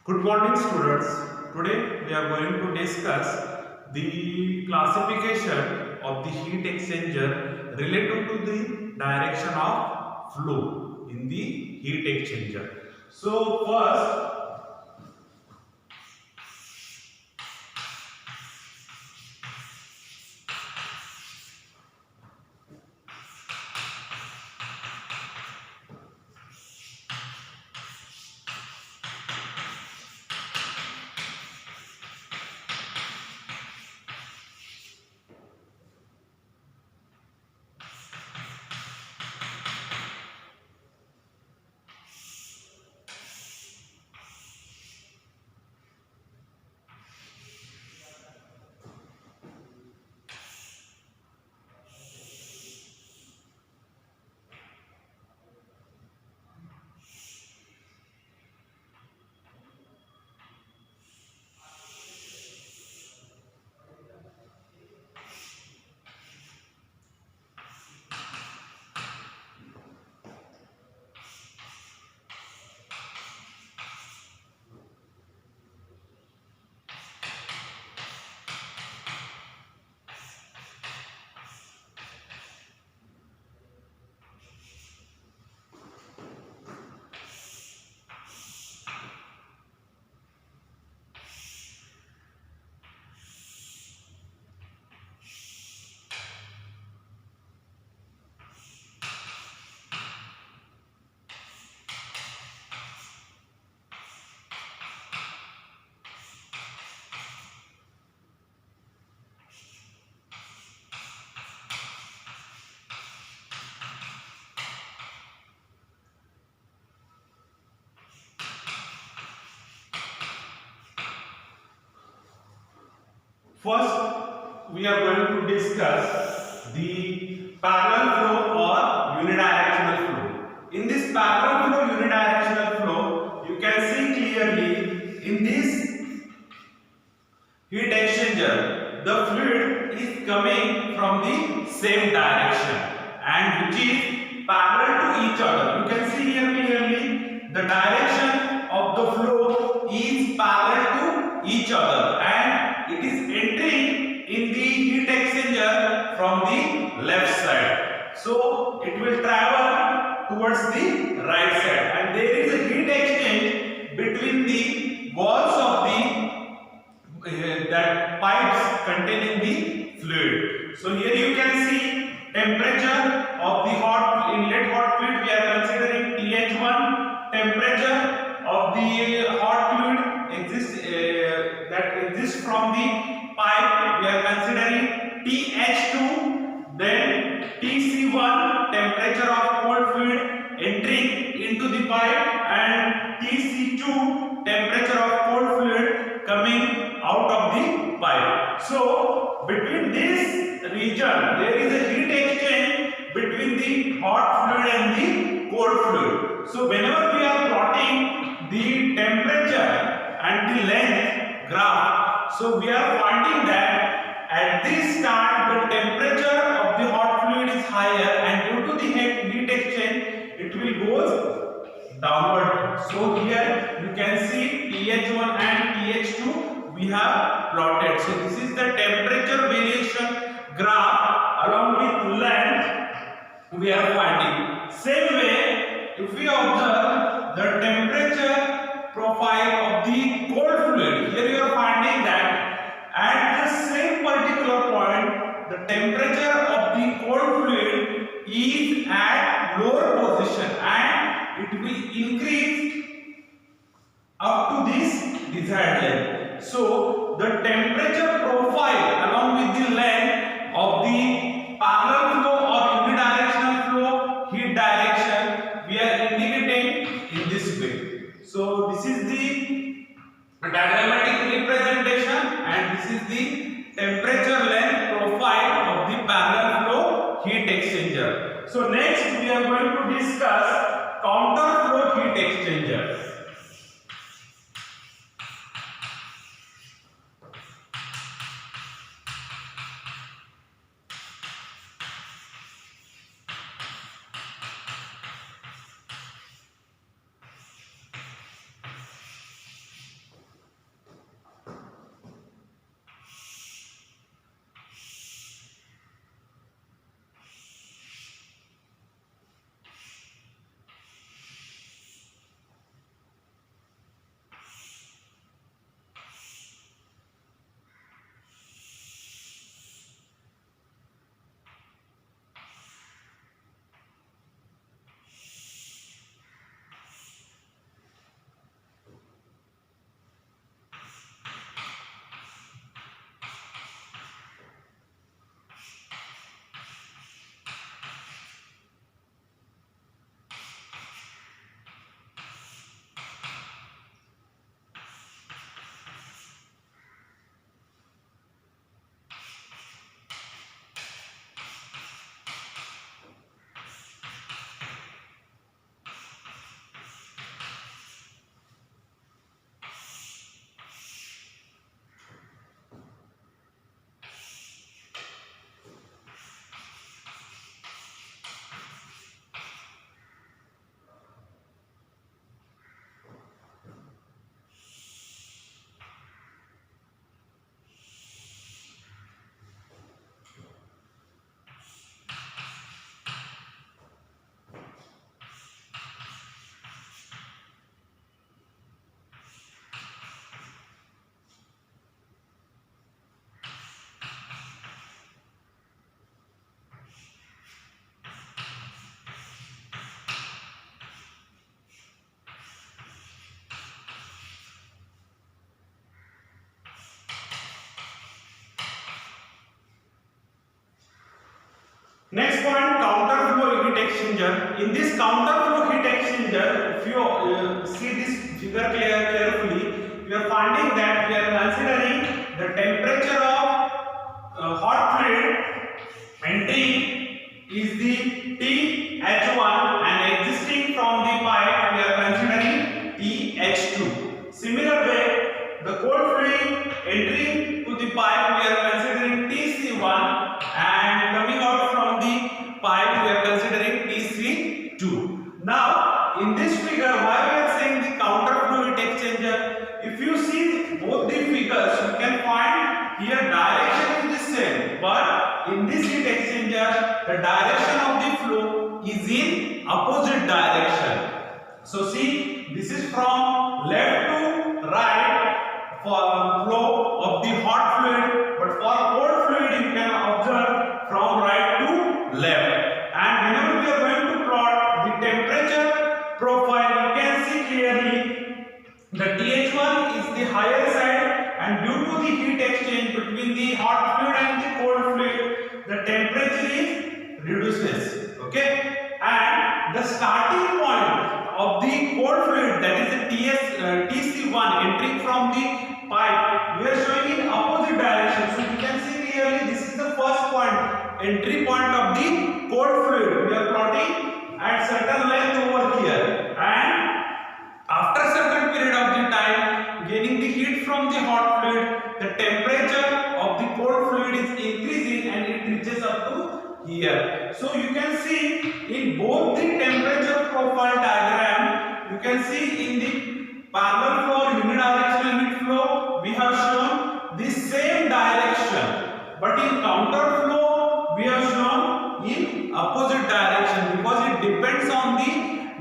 Good morning, students. Today we are going to discuss the classification of the heat exchanger related to the direction of flow in the heat exchanger. So first we are going to discuss the parallel flow or unidirectional flow. In this parallel flow, unidirectional flow, you can see clearly in this heat exchanger, the fluid is coming from the same direction and which is parallel to each other. You can see here clearly the direction of the flow is parallel to each other and it is entering in the heat exchanger from the left side. So it will travel towards the right side and there is a heat exchange between the walls of the that pipes containing the fluid. So here you can see temperature of the hot inlet hot fluid, we are considering TH1. Temperature of the hot fluid that exists from the pipe, we are considering TH2. Then TC1, temperature of cold fluid entering into the pipe, and TC2, temperature of cold fluid coming out of the pipe. So between this region there is a heat exchange between the hot fluid and the cold fluid. So whenever we are plotting the temperature and the length graph, so we are finding that at this start the temperature of the hot fluid is higher and due to the heat exchange it will go downward. So here you can see TH1 and TH2 we have plotted. So this is the temperature variation graph along with length we are finding. Same way, if we observe the temperature profile of the cold fluid, here you are finding that at the same particular point the temperature of the cold fluid is at lower position and it will increase up to this desired length. So the temperature profile along with the length of the parallel flow or unidirectional flow heat direction we are indicating in this way. So this is the diagrammatic representation and this is the temperature length profile of the parallel flow heat exchanger. So next we are going to discuss counter flow heat exchanger. Next point, counter flow heat exchanger. In this counter flow heat exchanger, if you see this figure carefully, we are finding that we are considering the temperature of hot fluid entering is the TH1 and existing from the pipe we are considering TH2. Similar way, the cold fluid entering to the pipe we are considering TC1 and coming out from the pipe we are considering TC2. Now in this figure, why we are saying the counter flow heat exchanger? If you see both the figures, you can find here direction is the same, but in this heat exchanger the direction of the flow is in opposite direction. So see, this is from left to right for flow of the hot fluid, but for cold fluid you can observe from right to left. And whenever we are going to plot the temperature profile, you can see clearly the TH1 is the higher side, and due to the heat exchange between the hot fluid and the cold fluid, the temperature is reduces. Okay, and the starting point of the cold fluid, that is the TC1 entering from the pipe, we are showing in opposite direction. So you can see clearly this is the first point, entry point of the cold fluid. We are plotting at certain length over here, and after certain period of the time, gaining the heat from the hot fluid, the temperature of the cold fluid is increasing and it reaches up to here. So you can see in both the temperature profile diagram, you can see in the parallel flow or unidirectional heat flow, we have shown the same direction, but in counter flow we have shown in opposite direction because it depends on the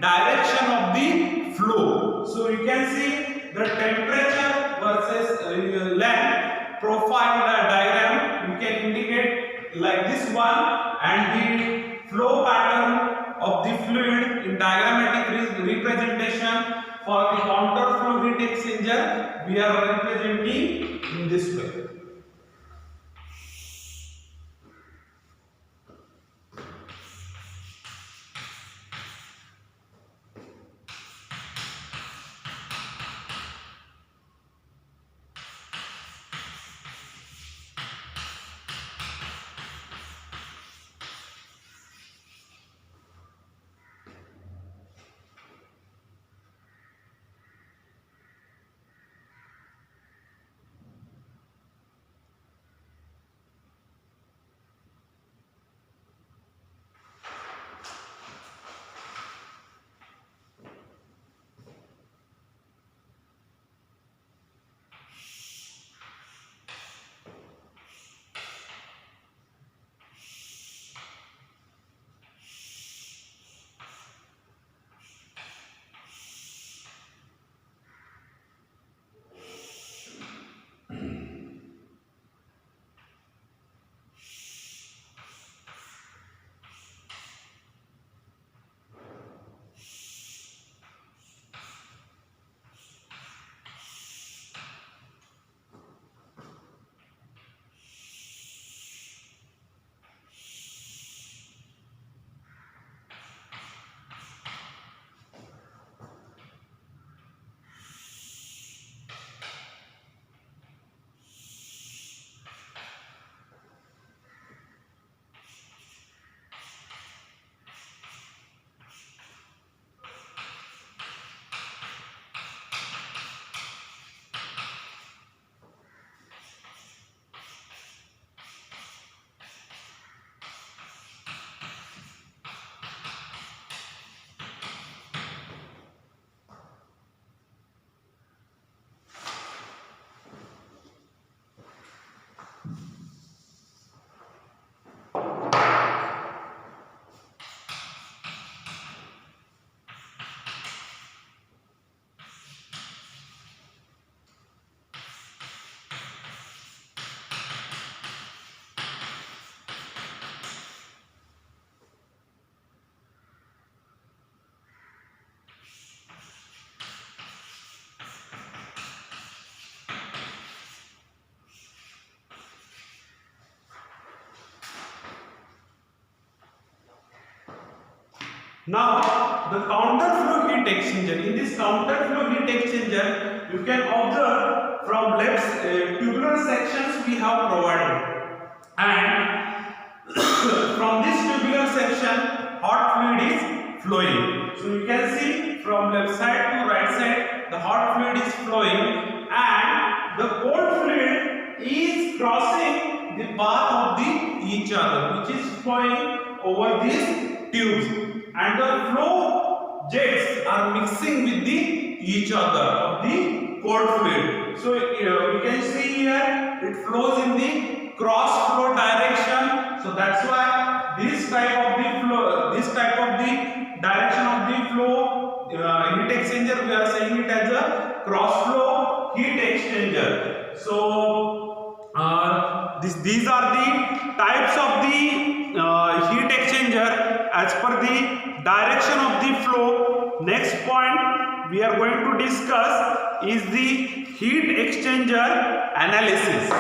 direction of the flow. So you can see the temperature versus length profile diagram, we can indicate like this one, and the flow pattern of the fluid in diagrammatic representation for the counter flow heat exchanger we are representing in this way. Now, the counter flow heat exchanger. In this counter flow heat exchanger, you can observe from left tubular sections we have provided, and from this tubular section, hot fluid is flowing. So you can see from left side to right side, the hot fluid is flowing, and the cold fluid is crossing the path of the each other, which is flowing over these tubes, and the flow jets are mixing with the each other of the cold fluid. So we can see here it flows in the cross flow direction. So that's why this type of the flow, this type of the direction of the flow heat exchanger, we are saying it as a cross flow heat exchanger. So these are the types of the heat exchanger as per the direction of the flow. Next point we are going to discuss is the heat exchanger analysis.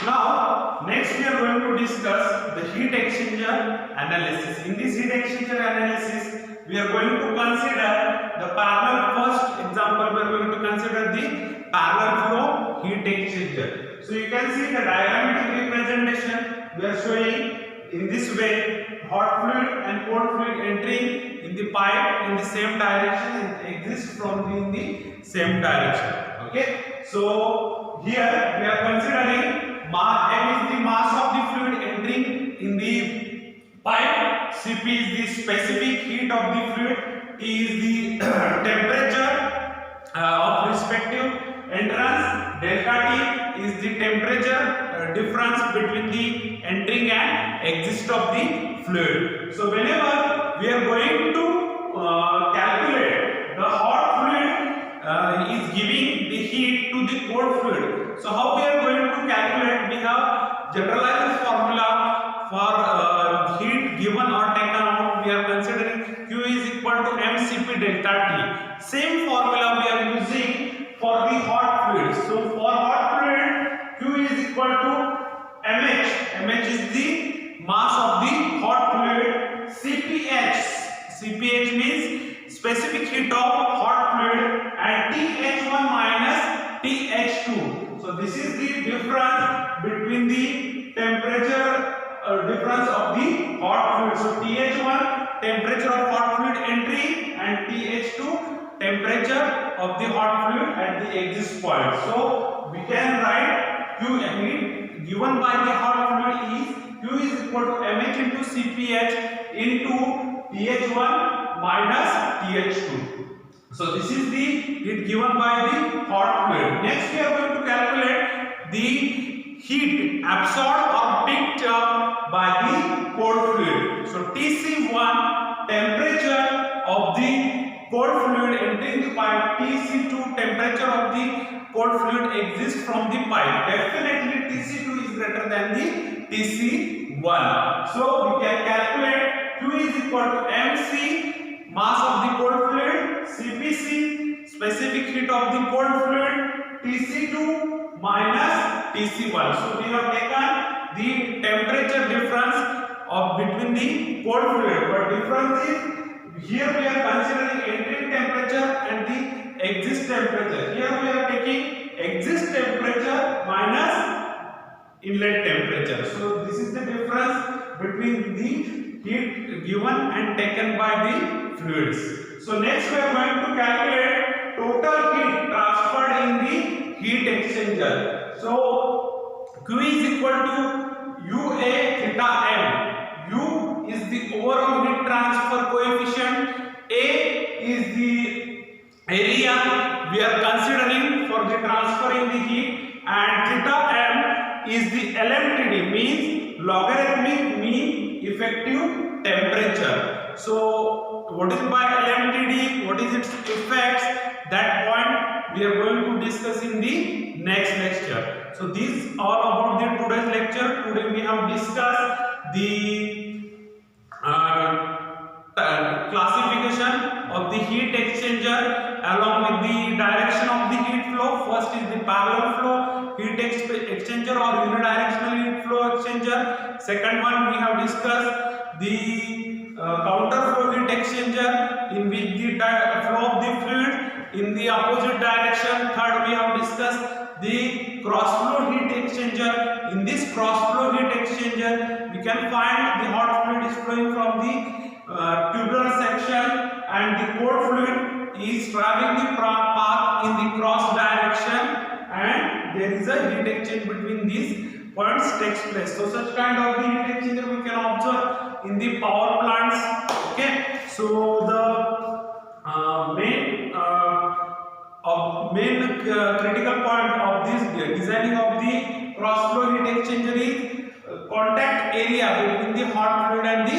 Now, next we are going to discuss the heat exchanger analysis. In this heat exchanger analysis, we are going to consider the parallel. First example, we are going to consider the parallel flow heat exchanger. So you can see the diagrammatic representation. We are showing in this way hot fluid and cold fluid entering in the pipe in the same direction and exist from in the same direction. Okay, so here we are considering m is the mass of the fluid entering in the pipe, Cp is the specific heat of the fluid, T is the temperature of respective entrance, delta T is the temperature difference between the entering and exit of the fluid. So whenever we are going to calculate the hot fluid is giving the heat to the cold fluid. So how we are going to calculate? We have generalized formula for heat given or taken out. We are considering Q is equal to mCp delta T. Same formula we are using for the hot fluid. So for hot fluid, Q is equal to mH. mH is the mass of the hot fluid. Cph means specific heat of hot fluid, and TH1 minus TH2. So this is the difference between the temperature difference of the hot fluid. So TH1 temperature of hot fluid entry and TH2 temperature of the hot fluid at the exit point. So we can write Q heat given by the hot fluid is Q is equal to mH into Cph into TH1 minus TH2. So this is the heat given by the hot fluid. Next we are going to calculate the heat absorbed or picked up by the cold fluid. So Tc1 temperature of the cold fluid entering the pipe, Tc2 temperature of the cold fluid exists from the pipe. Definitely Tc2 is greater than the Tc1. So we can calculate Q is equal to mc mass of the cold fluid, Cpc specific heat of the cold fluid, Tc2 minus Tc1. So we have taken the temperature difference of between the cold fluid, but difference is here we are considering entering temperature and the exit temperature. Here we are taking exit temperature minus inlet temperature. So this is the difference between the heat given and taken by the fluids. So next we are going to calculate total heat transferred in the heat exchanger. So Q is equal to UA theta M. U is the overall heat transfer coefficient. A is the area we are considering for the transferring the heat, and theta M is the LMTD, means logarithmic mean effective temperature. So what is by LMTD, what is its effects, that point we are going to discuss in the next lecture. So this is all about the today's lecture. Today we have discussed the classification of the heat exchanger along with the direction of the heat flow. First is the parallel flow heat exchanger or unidirectional heat flow exchanger. Second one we have discussed the counter flow heat exchanger, in which the flow of the fluid in the opposite direction. Third we have discussed the cross flow heat exchanger. In this cross flow heat exchanger we can find the hot fluid is flowing from the tubular section and the cold fluid is traveling the path in the cross direction, and there is a heat exchange between these points takes place. So such kind of the heat exchanger we can observe in the power plants. Okay, so the main critical point of this designing of the cross flow heat exchanger is contact area between the hot fluid and the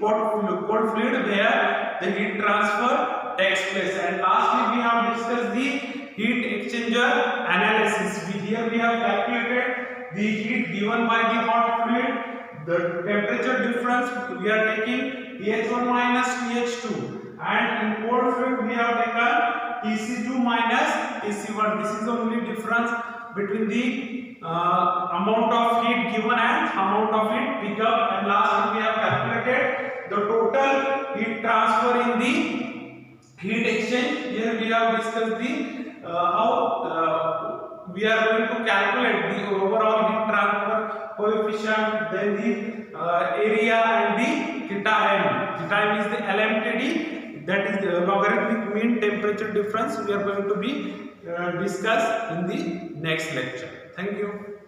cold fluid where the heat transfer takes place. And lastly we have discussed the heat exchanger analysis. Here we have calculated the heat given by the hot fluid, the temperature difference we are taking TH1 minus TH2, and in cold fluid we have taken TC2 minus TC1. This is the only difference between the amount of heat given and amount of heat picked up. And lastly we have calculated the total heat transfer in the heat exchange. Here we have discussed the how we are going to calculate the overall heat transfer coefficient, then the area and the theta time is the LMTD, that is the logarithmic mean temperature difference. We are going to be discuss in the next lecture. Thank you.